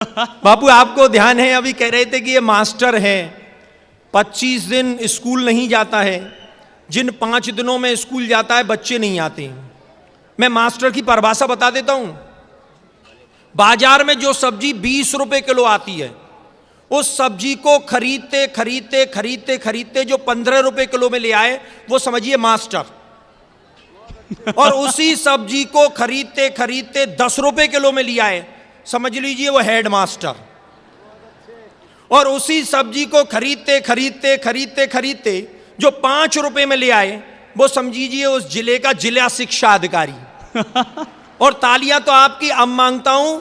बापू आपको ध्यान है, अभी कह रहे थे कि ये मास्टर है, 25 दिन स्कूल नहीं जाता है, जिन 5 दिनों में स्कूल जाता है बच्चे नहीं आते। मैं मास्टर की परिभाषा बता देता हूं। बाजार में जो सब्जी 20 रुपए किलो आती है, उस सब्जी को खरीदते खरीदते खरीदते खरीदते जो 15 रुपए किलो में ले आए वो समझिए मास्टर, और उसी सब्जी को खरीदते खरीदते 10 रुपए किलो में ले आए, समझ लीजिए वो हेड मास्टर, और उसी सब्जी को खरीदते खरीदते खरीदते खरीदते जो 5 रुपए में ले आए वो समझिए उस जिले का जिला शिक्षा अधिकारी। और तालियां तो आपकी अब मांगता हूं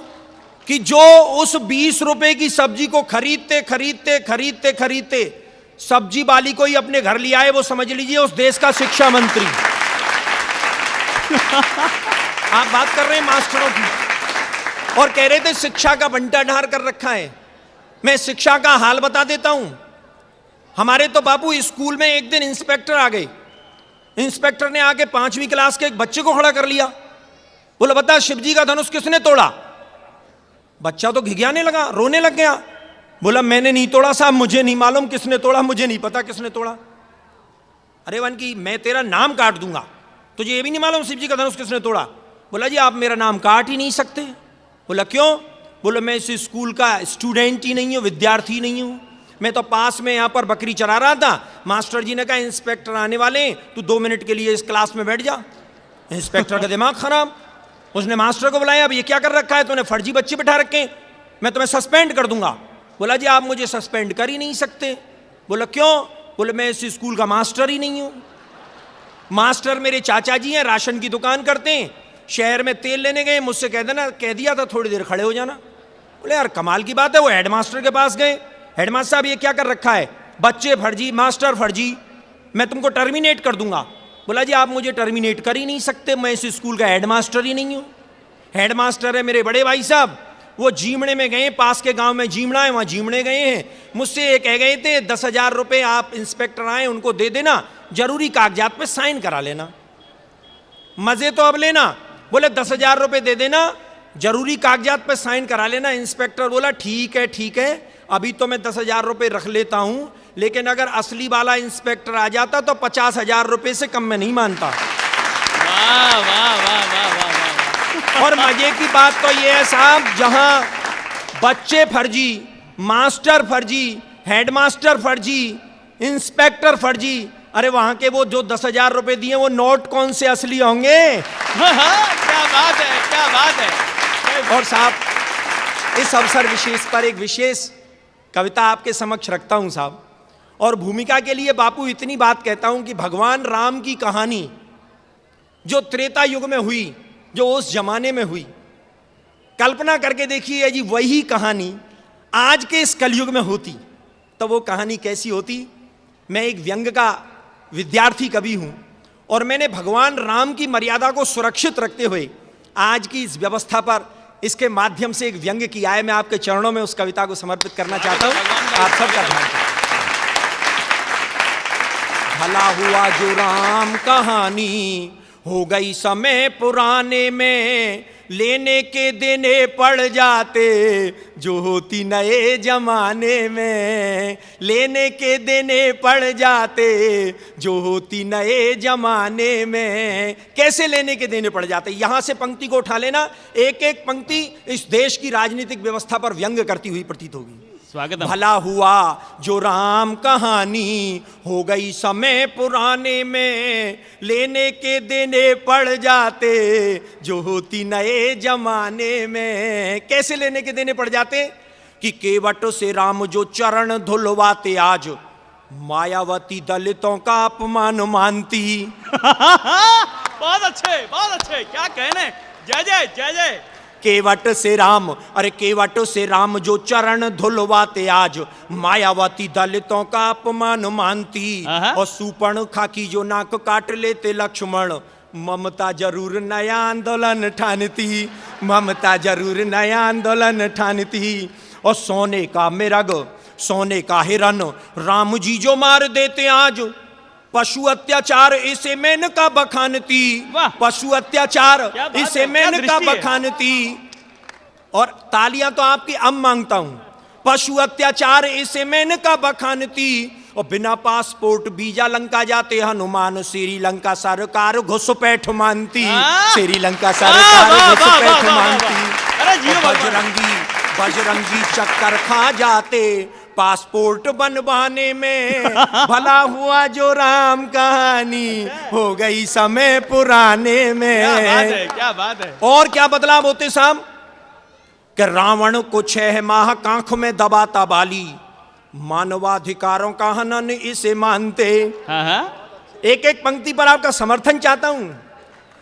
कि जो उस 20 रुपए की सब्जी को खरीदते खरीदते खरीदते खरीदते सब्जी वाली को ही अपने घर ले आए, वो समझ लीजिए उस देश का शिक्षा मंत्री। आप बात कर रहे हैं मास्टरों की, और कह रहे थे शिक्षा का बंटाढार कर रखा है। मैं शिक्षा का हाल बता देता हूं। हमारे तो बापू स्कूल में एक दिन इंस्पेक्टर आ गए। इंस्पेक्टर ने आके 5वीं क्लास के एक बच्चे को खड़ा कर लिया, बोला बता शिवजी का धनुष किसने तोड़ा। बच्चा तो घिघियाने लगा, रोने लग गया, बोला मैंने नहीं तोड़ा साहब, मुझे नहीं मालूम किसने तोड़ा, मुझे नहीं पता किसने तोड़ा। अरे वन की मैं तेरा नाम काट दूंगा, तुझे ये भी नहीं मालूम शिवजी का धनुष किसने तोड़ा। बोला जी आप मेरा नाम काट ही नहीं सकते। बोला क्यों। बोला मैं इस स्कूल का स्टूडेंट ही नहीं हूं, विद्यार्थी नहीं हूं, मैं तो पास में यहां पर बकरी चरा रहा था, मास्टर जी ने कहा इंस्पेक्टर आने वाले हैं, तू 2 मिनट के लिए इस क्लास में बैठ जा। इंस्पेक्टर का दिमाग खराब, उसने मास्टर को बुलाया, अब ये क्या कर रखा है, तूने फर्जी बच्चे बिठा रखे, मैं तुम्हें सस्पेंड कर दूंगा। बोला जी आप मुझे सस्पेंड कर ही नहीं सकते। बोला क्यों। बोले मैं इस स्कूल का मास्टर ही नहीं हूं। मास्टर मेरे चाचा जी हैं, राशन की दुकान करते हैं, शहर में तेल लेने गए, मुझसे कह देना, कह दिया था थोड़ी देर खड़े हो जाना। बोले यार कमाल की बात है, वो हेडमास्टर के पास गए, हेडमास्टर साहब ये क्या कर रखा है, बच्चे फर्जी मास्टर फर्जी, मैं तुमको टर्मिनेट कर दूंगा। बोला जी आप मुझे टर्मिनेट कर ही नहीं सकते, मैं इस स्कूल का हेडमास्टर ही नहीं हूं। हेडमास्टर है मेरे बड़े भाई साहब, वो जीमणे में गए, पास के गांव में जीमड़ा है, वहां जीमणे गए हैं, मुझसे ये कह गए थे 10,000 रुपये आप इंस्पेक्टर आए उनको दे देना, जरूरी कागजात पे साइन करा लेना। मजे तो अब लेना। बोले 10,000 रुपये दे देना, जरूरी कागजात पे साइन करा लेना। इंस्पेक्टर बोला ठीक है, अभी तो मैं 10,000 रुपये रख लेता हूं, लेकिन अगर असली वाला इंस्पेक्टर आ जाता तो 50,000 रुपये से कम में नहीं मानता। वाह वाह वाह वाह वाह वाह। और मजे की बात तो ये है साहब, जहां बच्चे फर्जी, मास्टर फर्जी, हेडमास्टर फर्जी, इंस्पेक्टर फर्जी, अरे वहां के वो जो 10,000 रुपये दिए वो नोट कौन से असली होंगे। क्या बात है, क्या बात है। और साहब इस अवसर विशेष पर एक विशेष कविता आपके समक्ष रखता हूं साहब, और भूमिका के लिए बापू इतनी बात कहता हूं कि भगवान राम की कहानी जो त्रेता युग में हुई, जो उस जमाने में हुई, कल्पना करके देखिए जी वही कहानी आज के इस कलयुग में होती तो वो कहानी कैसी होती। मैं एक व्यंग का विद्यार्थी कवि हूं, और मैंने भगवान राम की मर्यादा को सुरक्षित रखते हुए आज की इस व्यवस्था पर इसके माध्यम से एक व्यंग किया है। मैं आपके चरणों में उस कविता को समर्पित करना चाहता हूं, आप सबका ध्यान दें। भला हुआ जो राम कहानी हो गई समय पुराने में, लेने के देने पड़ जाते जो होती नए जमाने में, लेने के देने पड़ जाते जो होती नए जमाने में। कैसे लेने के देने पड़ जाते, यहां से पंक्ति को उठा लेना, एक एक पंक्ति इस देश की राजनीतिक व्यवस्था पर व्यंग करती हुई प्रतीत होगी। स्वागत है। भला हुआ जो राम कहानी हो गई समय पुराने में, लेने के देने पड़ जाते जो होती नए जमाने में। कैसे लेने के देने पड़ जाते कि केवट से राम जो चरण धुलवाते, आज मायावती दलितों का अपमान मानती। बहुत अच्छे, क्या कहने। जय जय जय जय। केवट से राम, अरे केवट से राम जो चरण धुलवाते, आज मायावती दलितों का अपमान मानती। और सूर्पणखा की जो नाक काट लेते लक्ष्मण, ममता जरूर नया आंदोलन ठानती, ममता जरूर नया आंदोलन ठानती। और सोने का मृग, सोने का हिरन राम जी जो मार देते आज, पशु अत्याचार इसे मेनका बखानती, पशु अत्याचार इसे मेनका बखानती। और तालियां तो आपकी अब मांगता हूं। पशु अत्याचार इसे मैंने का बखानती, और बिना पासपोर्ट वीजा लंका जाते हनुमान, श्रीलंका सरकार घुसपैठ मानती, श्रीलंका सरकार घुसपैठ मानती। अरे जियो भगवान। बजरंगी बजरंगी चक्कर खा जाते पासपोर्ट बनवाने में, भला हुआ जो राम कहानी हो गई समय पुराने क्या बात में। है, क्या बात है। और क्या बदलाव होते साहब कि रावण को 6 माह कांख में दबाता बाली, मानवाधिकारों का हनन इसे मानते। हाँ हाँ एक एक पंक्ति पर आपका समर्थन चाहता हूं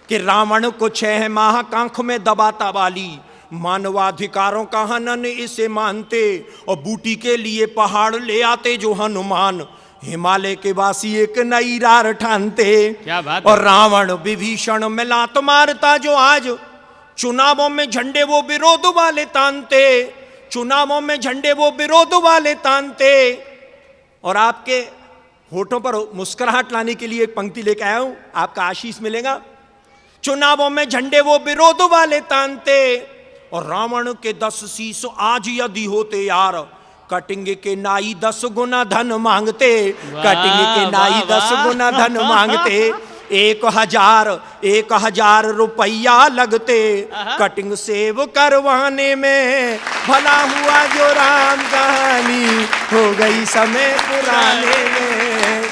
कि रावण को 6 माह कांख में दबाता बाली, मानवाधिकारों का हनन इसे मानते, और बूटी के लिए पहाड़ ले आते जो हनुमान, हिमालय के वासी एक नई रार ठानते। क्या बात है। और रावण विभीषण में लात मारता जो आज, चुनावों में झंडे वो विरोध वाले तानते, चुनावों में झंडे वो विरोध वाले तानते। और आपके होठों पर मुस्कुराहट लाने के लिए एक पंक्ति लेकर आया हूं, आपका आशीष मिलेगा। चुनावों में झंडे वो विरोध वाले तानते, और रावण के 10 शीश आज यदि होते यार, कटिंग के नाई 10 गुना धन मांगते, कटिंग के नाई 10 गुना धन मांगते। 1,000 रुपया लगते कटिंग सेव करवाने में, भला हुआ जो राम कहानी हो गई समय पुराने में।